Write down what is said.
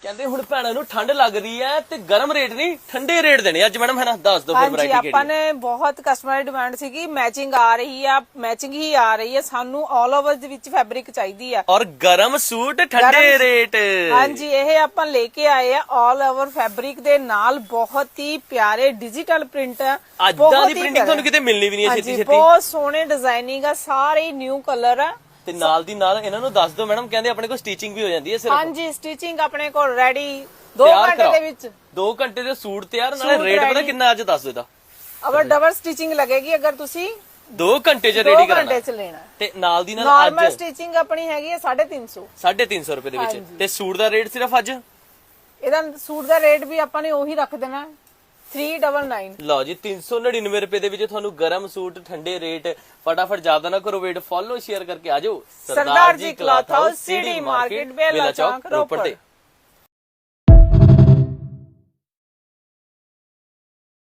ਕਹਿੰਦੇ ਹੁਣ ਭੈਣਾਂ ਨੂੰ ਠੰਡ ਲੱਗ ਰਹੀ ਹੈ ਤੇ ਗਰਮ ਰੇਟ ਨਹੀਂ ਠੰਡੇ ਰੇਟ ਦੇਣੇ ਅੱਜ ਮੈਡਮ, ਹੈ ਨਾ? ਦੱਸ ਦਿਓ ਫਿਰ ਹਾਂਜੀ, ਵੈਰਾਈਟੀ ਆਪਾਂ ਕਿਹੜੀ ਨੇ ਬਹੁਤ ਕਸਟਮਰ ਡਿਮਾਂਡ ਸੀਗੀ, ਮੈਚਿੰਗ ਆ ਰਹੀ ਆ, ਮੈਚਿੰਗ ਹੀ ਆ ਰਹੀ ਹੈ, ਸਾਨੂੰ ਆਲ ਓਵਰ ਦੇ ਵਿੱਚ ਫੈਬਰਿਕ ਚਾਹੀਦੀ ਆ ਔਰ ਗਰਮ ਸੂਟ ਠੰਡੇ ਰੇਟ। ਹਾਂਜੀ, ਇਹ ਆਪਾਂ ਲੈ ਕੇ ਆਏ ਆ ਆਲ ਓਵਰ ਫੈਬਰਿਕ ਦੇ ਨਾਲ, ਬਹੁਤ ਹੀ ਪਿਆਰੇ ਡਿਜੀਟਲ ਪ੍ਰਿੰਟ ਆ, ਅੱਦਾਂ ਦੀ ਪ੍ਰਿੰਟਿੰਗ ਤੁਹਾਨੂੰ ਕਿਤੇ ਮਿਲਣੀ ਵੀ ਨਹੀਂ ਛੇਤੀ ਛੇਤੀ। ਬਹੁਤ ਸੋਹਣੇ ਡਿਜ਼ਾਈਨਿੰਗ ਆ, ਸਾਰੇ ਨਿਊ ਕਲਰ ਆ ਤੇ ਨਾਲ ਦੀ ਨਾਲ ਇਹਨਾਂ ਨੂੰ ਦੱਸ ਦਿਓ ਮੈਡਮ, ਕਹਿੰਦੇ ਆਪਣੇ ਕੋਲ ਸਟਿਚਿੰਗ ਵੀ ਹੋ ਜਾਂਦੀ ਹੈ ਸਿਰਫ। ਹਾਂਜੀ, ਸਟਿਚਿੰਗ ਆਪਣੇ ਕੋਲ ਰੈਡੀ 2 ਤਿਆਰ ਘੰਟੇ ਦੇ ਵਿੱਚ। 2 ਘੰਟੇ ਦੇ ਸੂਟ ਤਿਆਰ, ਨਾਲੇ ਰੇਟ ਪਤਾ ਕਿੰਨਾ ਅੱਜ ਦੱਸ ਦਿਓ ਇਹਦਾ। ਅਗਰ ਡਬਲ ਸਟਿਚਿੰਗ ਲੱਗੇਗੀ ਅਗਰ ਤੁਸੀਂ 2 ਘੰਟੇ ਚ 2 ਰੈਡੀ ਘੰਟੇ ਕਰਾਣਾ ਚ ਲੈਣਾ। ਤੇ ਨਾਲ ਦੀ ਨਾਲ ਨਾਰਮਲ ਅੱਜ ਸਟਿਚਿੰਗ ਆਪਣੀ ਹੈਗੀ ਹੈ 350। 350 ਰੁਪਏ ਦੇ ਵਿੱਚ, ਤੇ ਸੂਟ ਦਾ ਰੇਟ ਸਿਰਫ ਅੱਜ ਇਹਦਾ ਸੂਟ ਦਾ ਰੇਟ ਵੀ ਆਪਾਂ ਨੇ ਉਹੀ ਰੱਖ ਦੇਣਾ 399। ਲਓ ਜੀ 399 ਰੁਪਏ ਦੇ ਵਿੱਚ ਤੁਹਾਨੂੰ ਗਰਮ ਸੂਟ ਠੰਡੇ ਰੇਟ। ਫਟਾਫਟ ਜ਼ਿਆਦਾ ਨਾ ਕਰੋ ਵੇਟ, ਫੋਲੋ ਸ਼ੇਅਰ ਕਰਕੇ ਆ ਜਾਓ Sardar ji cloth house, CD market, ਬੇਲਾ ਚੌਕ, ਰੋਪੜ।